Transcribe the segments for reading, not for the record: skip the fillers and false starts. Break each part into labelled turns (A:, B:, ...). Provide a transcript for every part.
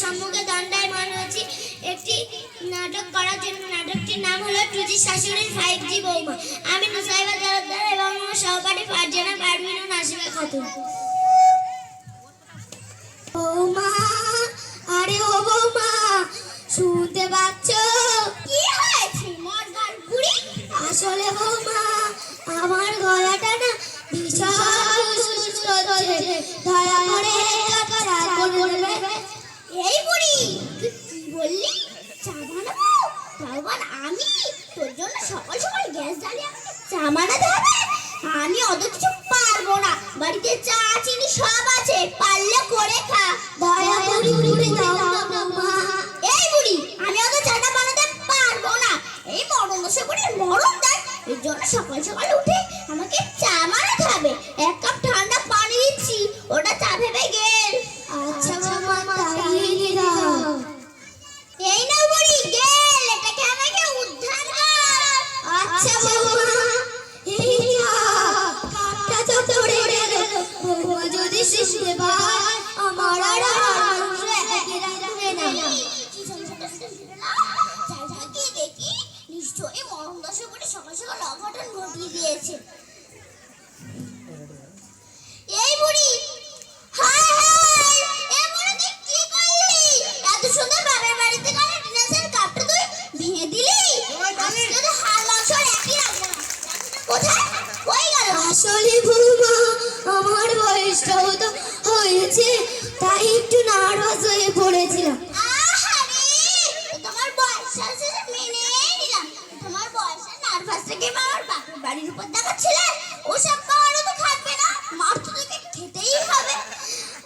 A: সম্মুখে দণ্ডায়মান হয়েছি একটি নাটক করার জন্য। নাটকটির নাম হলো টুজির শাশুড়ির 5G বৌমা। আমি নুসাইবা তালুকদার এবং আমার সহপাঠী ফারজানা পারভিন ও নাসিমা খাতুন। বৌমা, আরে ও বৌমা, শুনতে পাচ্ছ? কি হয়েছে মর্গার বুড়ি? আসলে বৌমা, আমার গলাটা না ভীষণ সুস্থ হচ্ছে, দয়া করে চা করে দেবে। এই বুড়ি, তুই কি বললি? চা বানাবো? তাও আবার আমি? তোর জন্য সকাল সকাল গ্যাস জ্বালিয়ে আমাকে চা বানাতে হবে? আমি অত কিছু পারবো না। বাড়িতে চা চিনি সব আছে, পারলে করে খা। দয়া করে দাও না বৌমা। এই বুড়ি, আমি অত চাটা বানাতে পারবো না। এই মরণ দশা করে মরণ দেয়, এর জন্য সকাল সকাল উঠে আমাকে চা বানাতে হবে। এক কাপ ঠান্ডা পানি দিচ্ছি, ওটা চা ভেবে গেল। আচ্ছা বৌমা, তাই দাও। এই নাও বুড়ি, গেল, এটাকে আমাকে উদ্ধার কর। আচ্ছা বৌমা, এই যা কাপটা তো পড়ে গেল। বৌমা যদি শিখতে পায় আমার আর মানুষ একই রাখবে না। দেখি নিশ্চয়ই মরণ দশা করে সকাল সকাল অঘটন ঘটিয়ে দিয়েছে। এই বুড়ি, হায় হায়, এই বুড়ি তুই কি করলি? এত সুন্দর বাবার বাড়িতে গেলে ডিনাসের কাপটা তুই ভেঙে দিলি। আজকে তো হাড় মাংস একই রাখবো না। কোথায় কই গেল? আসলে বৌমা, আমার বয়সটাও তো হয়েছে, তাই একটু নার্ভাস হয়ে পড়েছিলাম। আহারে, তোমার বয়স আছে মেনে নিলাম। তোমার বয়সে নার্ভাস থেকে আমার বাপের বাড়ির উপর দেখাচ্ছিলে। ওসব পাওয়ারও তো থাকবে না, মার তো তোকে খেতেই হবে।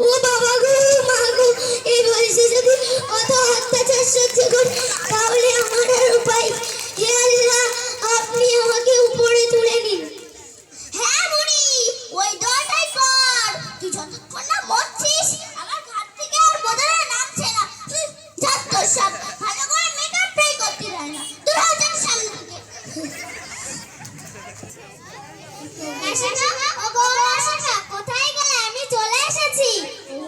A: ও বাবা গো, মা গো, এই বয়সে যদি অত অত্যাচার সহ্য করি তাহলে আমার আর উপায়। হে আল্লাহ, আপনি আমাকে উপরে তুলে নিন। হ্যাঁ বুড়ি, ওই দোয়াটাই কর। তুই যতক্ষণ না মরছিস আমার ঘাট থেকে আর বোধহয় নামছে না। যত সব ভালো করে মেকআপ ট্রাই করতে দেয় না। তোর হাতের সামনে থেকে কোথায় গেলে? আমি চলে এসেছি। ও,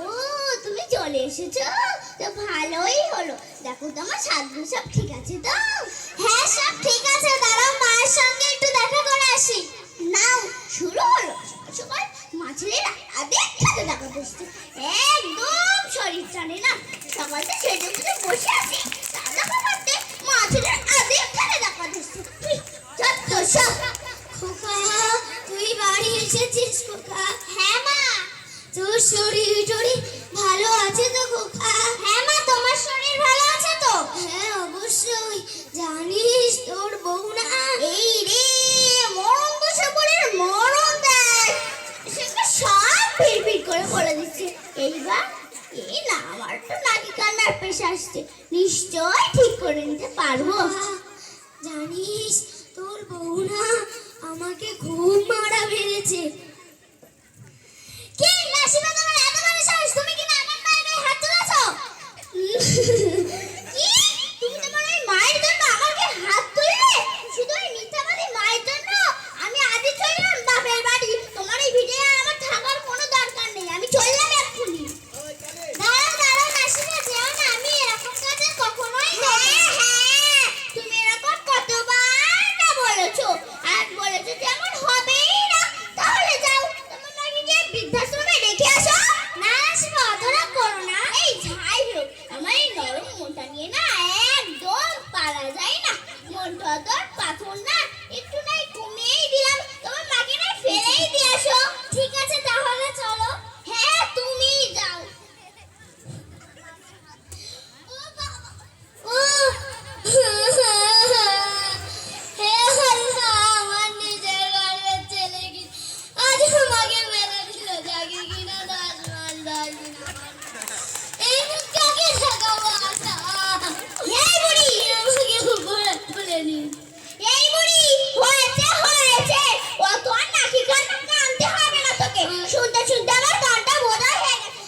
A: তুমি চলে এসেছো তো ভালোই হলো। দেখো তো আমার সাজগো সব ঠিক আছে তো? হ্যাঁ, সব ঠিক আছে। দাঁড়াও, মায়ের সঙ্গে একটু দেখা করে আসি। নাও, শুরু হলো সকাল মা ছেলেরা আদেক খেতে দেখা বসছে। একদম শরীর টানে না। সকাল থেকে সেজে গুজে বসে আছি, দাদা খাবারতে মা ছেলের আদেক খেতে দেখা বসছে। যত সব। খোকা, তুই বাড়ি এসেছিস খোকা? হ্যাঁ মা। তোর শরীর টরীর ভালো আছে তো খোকা? হ্যাঁ মা, তোমার শরীর ভালো আছে তো? হ্যাঁ অবশ্যই। জানিস তোর বউ না এই রে মরণ দশা করে মরণ দেয়, সেটা সব ভিড় করে বলে দিচ্ছে। এইবার এই না, আমার তো নাকি কান্নার পেশা আসছে, নিশ্চয় ঠিক করে নিতে পারবো। জানিস তোর বউ না আমাকে খুব মারা মেরেছে। কি নাসিমা, তোমার এত বড় সাহস, তুমি কি না আমার মায়ের গায়ে হাত তুলেছো? কি, তুমি তোমার এই মায়ের জন্য আমাকে হাত তুললে? শুধু এই মিথ্যাবাদী মায়ের জন্য আমি আজই চললাম বাপের বাড়ি। তোমার এই ভিডিও আমার থাকার কোনো দরকার নেই, আমি চললাম এক্ষুনি। দাঁড়াও দাঁড়াও নাসিমা, যেও না, আমি এরকম কাজে কখনোই করি না। হ্যাঁ, তুমি এরকম কতবার না বলেছো, আর বলেছো যেমন হবেই না। তাহলে যাও, তোমার মাকে গিয়ে বৃদ্ধাশ্রমে রেখে আসো। না নাসিমা, অতটা করো না। এই যাই হোক, আমার এই নরম মনটা নিয়ে না একদম পারা যায় না। মনটা তোর পাথর না, একটু নাই কমিয়েই দিলাম। তোমার মাকে না ফেলেই দিয়ে আসো। ঠিক আছে, তাহলে চলো। হ্যাঁ, তুমিই যাও। ও বাবা, ও হে আল্লাহ, আমার নিজের ঘরের ছেলে কি আজ আমাকে মেরে দিল। জাগে কিনা দাস এই মুখ কাকে দেখাবো? আশা, এই বুড়ি আমাকে উপরে তুলে নিন। এই বুড়ি, হয়েছে হয়েছে, অত আর নাকি কান্না কানতে হবে না তোকে। শুনতে শুনতে আমার কানটা বোধা হয়ে গেছে।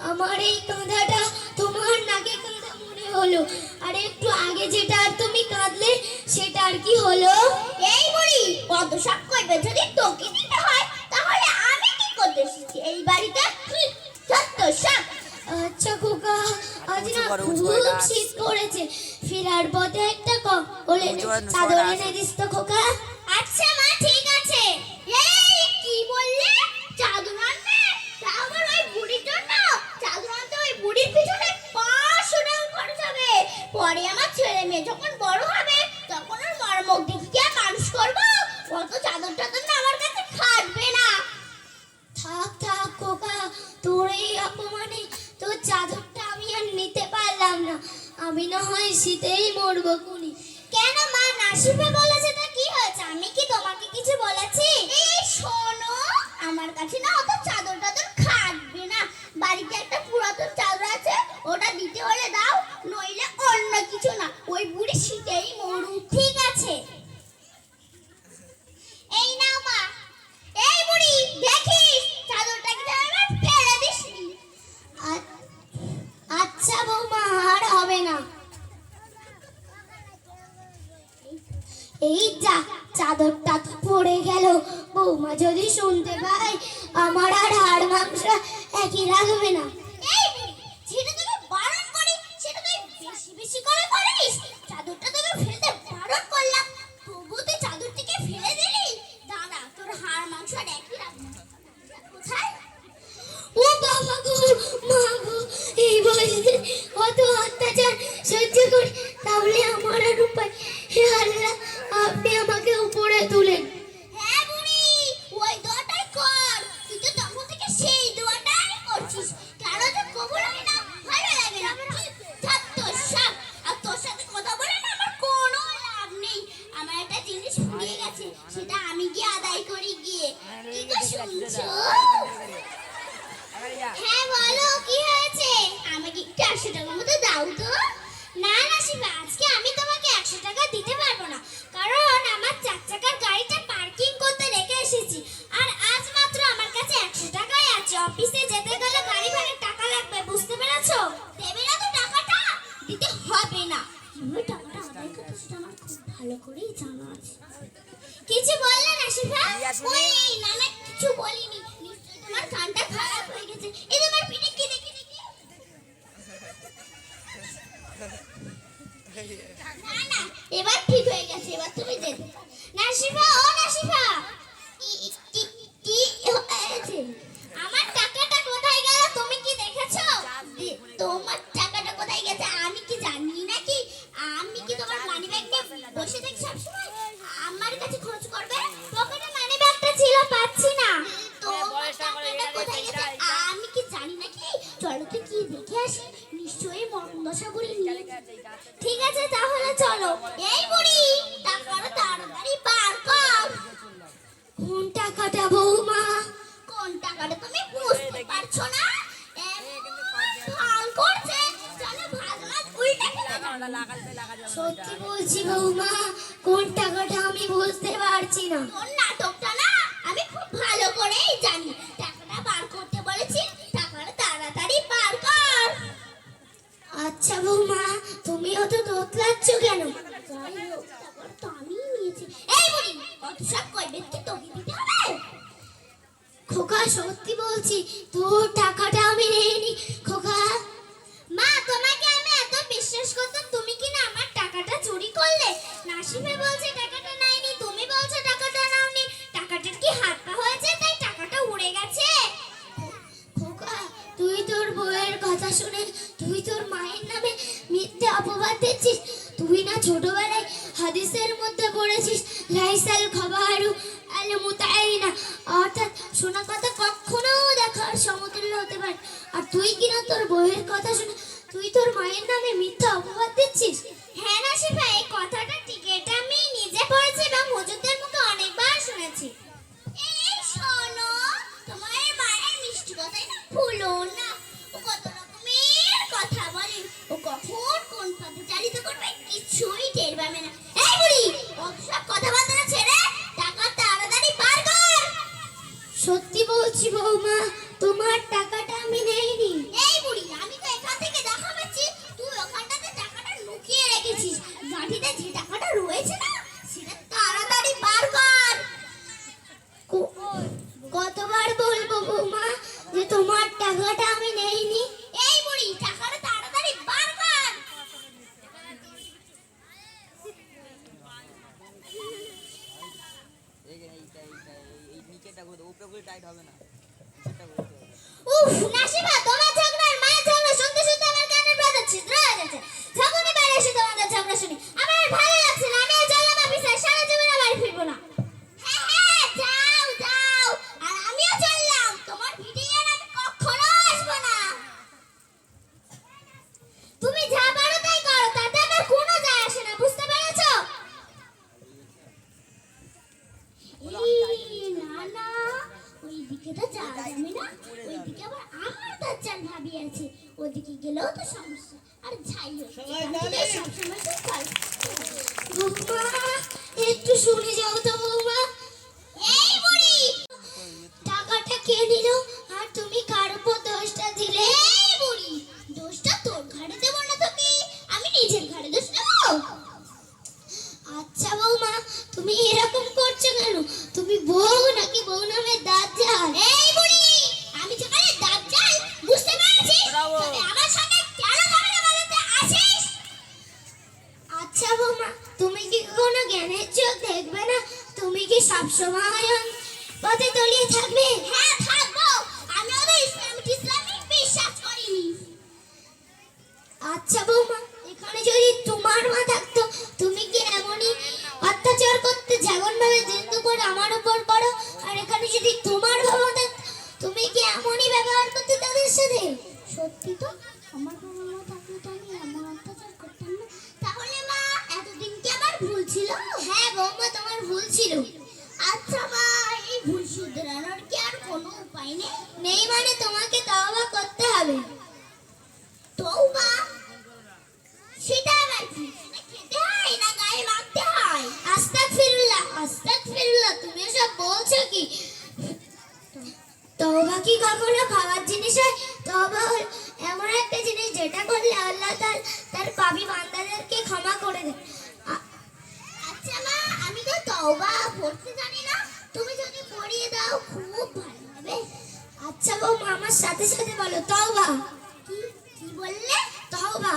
A: আমার এই কাঁধাটা তোমার নাকে কাঁধা মনে হলো, আর একটু আগে যেটা তুমি কাঁদলে সেটা আর কি হলো? এই বুড়ি, কত সব করবে, যদি তোকে দিতে হয় তাহলে আমি কি করতে এসেছি এই বাড়িতে? যত সব। আচ্ছা আজ না খুব শীত করেছে, ফেরার পথে একটা চাদর এনে দিস তো খোকা। আচ্ছা মা, ঠিক আছে। এই কি বললে, চাদর আনবে? তা আবার ওই বুড়ির জন্য? চাদর আনতে ওই বুড়ির পিছনে 500 টাকা খরচ হবে। পরে আমার ছেলে মেয়ে যখন বড় হবে তখন ওর মরমুখ দেখে কি আর মানুষ করবো? অত চাদর টাদর না আমার কাছে খাটবে না। থাক থাক খোকা, তোর এই অপমানে তোর চাদরটা আমি আর নিতে পারলাম না। আমি না হয় শীতেই মরবো কুনি। কেন মা, নাসিফা বলেছে তা কি হয়েছে? আমি কি তোমাকে কিছু বলেছি? এই শোনো, আমার কাছে না অত চাদর টাদর খাটবে না। বাড়িতে একটা পুরাতন চাদর আছে, ওটা দিতে হলে দাও, নইলে অন্য কিছু না। ওই বুড়ি শীতেই মরুক। ঠিক আছে, এই নাও মা। এই বুড়ি, দেখিস চাদরটা কি আমার ফেলে দিসনি। আচ্ছা বৌমা, আর হবে না। এই যা, চাদরটা তো পড়ে গেল। বৌমা যদি শুনতে পায় আমার আর হাড় মাংস একই লাগবে না। এই বুড়ি, যেটা তোকে বারণ করি সেটা তুই বেশি বেশি করে করিস। চাদরটা তোকে ফেলতে বারণ করলাম, তবু তুই চাদরটিকে ফেলে দিলি। দাঁড়া, তোর হাড় মাংস আর একই লাগবে না। কোথায়? ও বাবা গো, মা গো, এই বয়সে কত অত্যাচার সহ্য করি, তাহলে আমার আর উপায়? হে আল্লাহ, আপনি আমাকে উপরে তুলেন। হ্যাঁ বুড়ি, ওই দোয়াটাই কর। তুই তো তখন থেকে সেই দোয়াটাই করছিস, কেন যে কবুল হয় না, ভালো লাগে না। থাক তোর সাথ, আর তোর সাথে কথা বলে না আমার কোনো লাভ নেই। আমার একটা জিনিস ফুরিয়ে গেছে, সেটা আমি গিয়ে আদায় করি গিয়ে। কি গো শুনছো? হ্যাঁ বলো, কি হয়েছে? আমাকে একটু 100 টাকার মতো দাও তো। না না শিবা, আজকে আমি তোমাকে 100 টাকা দিতে পারবো না, কারণ আমার 4 চাকার গাড়িটা পার্কিং করতে রেখে এসেছি। আর আজ মাত্র আমার কাছে 100 টাকাই আছে। অফিসে যেতে গেলে গাড়ি ভাড়ার টাকা লাগবে, বুঝতে পেরেছো? দেবে না তো টাকাটা? দিতে হবে না। কিভাবে টাকাটা আদায় করতে সেটা আমার খুব ভালো করেই জানা আছে। কিছু বললে না শিবা? ওই না না, কিছু বলিনি। নিশ্চয়ই তোমার কানটা খারাপ হয়ে গেছে। এই তোমার পিঠে কি দেখি দেখি। না না, এবার ঠিক হয়ে গেছে, এবার তুমি যেতে পারো। নাসিফা, ও নাসিফা, কি হয়েছে? আমার টাকাটা কোথায় গেল তুমি কি দেখেছো? তোমার টাকাটা কোথায় গেছে আমি কি জানি নাকি? আমি কি তোমার মানি ব্যাগ নিয়ে বসে থাকি সবসময়? আমার কাছে খরচ করবে? পকেটে মানি ব্যাগটা ছিল, পাচ্ছি না। তোমার টাকাটা কোথায় গেছে আমি কি জানি নাকি? চলো তো কি দেখে আসি, নিশ্চয়ই মরণদশা বুড়ি নিয়ে। ঠিক আছে তাহলে চলো। এই বুড়ি, টাকাটা তাড়াতাড়ি বার কর। কোন টাকাটা বৌমা? কোন টাকাটা তুমি বুঝতে পারছো না? সত্যি বলছি বৌমা, কোন টাকাটা আমি বুঝতে পারছি না। তোর নাটকটা না আমি খুব ভালো করেই জানি। টাকাটা বার করতে বলেছি, টাকাটা তাড়াতাড়ি বার কর। আচ্ছা বৌমা, তুমি অত তোতলাচ্ছ কেন? যাই হোক, টাকাটা তো আমি নিয়েছি। এই বুড়ি, অত সব কইবে কি তোকে দিতে হবে? খোকা সত্যি বলছি, তোর টাকাটা আমি নেইনি খোকা। মা, তোমাকে আমি এত বিশ্বাস করতাম, তুমি কি না আমার টাকাটা চুরি করলে? নাসিফা বলছে টাকাটা নাইনি, তুমি বলছো টাকাটা নাওনি। টাকাটার কি হাত পা হয়েছে তাই টাকাটা উড়ে গেছে? খোকা, তুই তোর বউয়ের কথা শুনে তুই তোর মায়ের নামে মিথ্যে অপবাদ দিচ্ছিস। তুই না ছোটবেলায় হাদিসের মধ্যে পড়েছিস, লাইসাল খাবারু আল মুতাইনা, অর্থাৎ শোনা কথা কখনো দেখার সমতুল্য হতে পারে। আর তুই কিনা তোর বউয়ের কথা শুনে তুই তোর মায়ের নামে মিথ্যা অপবাদ দিচ্ছিস। হ্যাঁ নাসিফা, এই কথাটা ঠিক, এটা আমি নিজে পড়েছি এবং হুজুরদের মুখে অনেকবার শুনেছি। এই শোনো, তোমার মায়ের মিষ্টি কথাই না ভুলো না। ও কত রকমের কথা বলে, ও কখন কোন পথে চালিত করবে কিছুই টের পাবে না। এই বুড়ি, সব কথাবার্তা ছেড়ে টাকা তাড়াতাড়ি বার কর। সত্যি বলছি বৌমা, তোমার টাকাটা আমি নেইনি। এই বুড়ি, আমি তো এখান থেকে দেখা পাচ্ছি তুই ওখানটাতে টাকাটা লুকিয়ে রেখেছিস। গাড়িতে যে টাকাটা রয়েছে না সেটা তাড়াতাড়ি বার কর। কতবার বলবো বৌমা যে তোমার টাকাটা আমি নেইনি? এই বুড়ি, টাকাটা তাড়াতাড়ি বার উফ নাসিমা, তোমার ঝগড়া আর মায়ের ঝগড়া শুনতে শুনতে আমার কানের পাতা ছিদ্র হয়ে গেছে। যখনই বাড়ি এসে তোমাদের ঝগড়া শুনি আমার আর ভালো লাগছে না। আমি আর চললাম অফিসে, সারা জীবন আর বাড়ি ফিরবো না। হ্যাঁ হ্যাঁ, যাও যাও, আর আমিও চললাম। তোমার ভিডিও আর আমি কখনো আসবো না। তুমি যা পারো তাই করো, তাতে আমার কোনো যায় আসে না, বুঝতে পেরেছো? এই না না, ওইদিকে তো যাওয়া যাবে না। ওইদিকে আবার আমার বাচ্চার ভাবি আছে, ওদিকে গেলেও তো সমস্যা। আর যাই হোক, সবসময় তো পাই। বৌমা, একটু শুনে যাও তো বৌমা। এই বুড়ি, টাকাটা কে নিল আর তুমি কার উপর দোষটা দিলে? এই বুড়ি, দোষটা তোর ঘাড়ে দেবো না তো কি, আমি নিজের ঘাড়ে দোষ নেবো? আচ্ছা বৌমা, তুমি এরকম করছো কেন? তুমি বউ নাকি বউ নামে দাজ্জাল? এই বুড়ি, আমি যেখানে দাজ্জাল বুঝতে পেরেছি, তবে আমার সাথে কেন ঝগড়া বাঁধাতে আসিস? আচ্ছা বৌমা, তুমি কি কোনো জ্ঞানের চোখ দেখবে না? তুমি কি সবসময় পথে তলিয়ে থাকবে? হ্যাঁ থাকবো, আমি ওদের ইসলামিক বিশ্বাস করিনি। আচ্ছা বৌমা, এখানে যদি তোমার মা থাকতো, তুমি কি এমনই অত্যাচার করতে যেমন ভাবে দিন দুপুর আমার উপর করো? আর এখানে যদি তোমার বাবা থাকতো, তুমি কি এমনই ব্যবহার করতে তাদের সাথে? সত্যি তো, আমার বাবা মা থাকলে তো আমি এমন অত্যাচার করতাম না। তাহলে মা, এতদিন কি আমার ভুল ছিল? হ্যাঁ বৌমা, তোমার ভুল ছিল। আচ্ছা মা, এই ভুল শুধরানোর কি আর কোনো উপায় নেই? নেই মানে তোমাকে তওবা করতে হবে। তওবা? সেটা আবার কি? সেটা খেতে হয় না গায়ে মাখতে হয়? আস্তাগফিরুল্লাহ, আস্তাগফিরুল্লাহ, তুমি এসব বলছো কি? তওবা কি কখনো খাওয়ার জিনিস হয়? তওবা হল এমন একটা জিনিস যেটা করলে আল্লাহ তার পাপী বান্দাদেরকে ক্ষমা করে দেন। আচ্ছা মা, আমি তো তওবা পড়তে জানি না, তুমি যদি পড়িয়ে দাও খুব ভালো হবে। আচ্ছা বৌমা, আমার সাথে সাথে বলো তওবা। কি কি বললে? তওবা।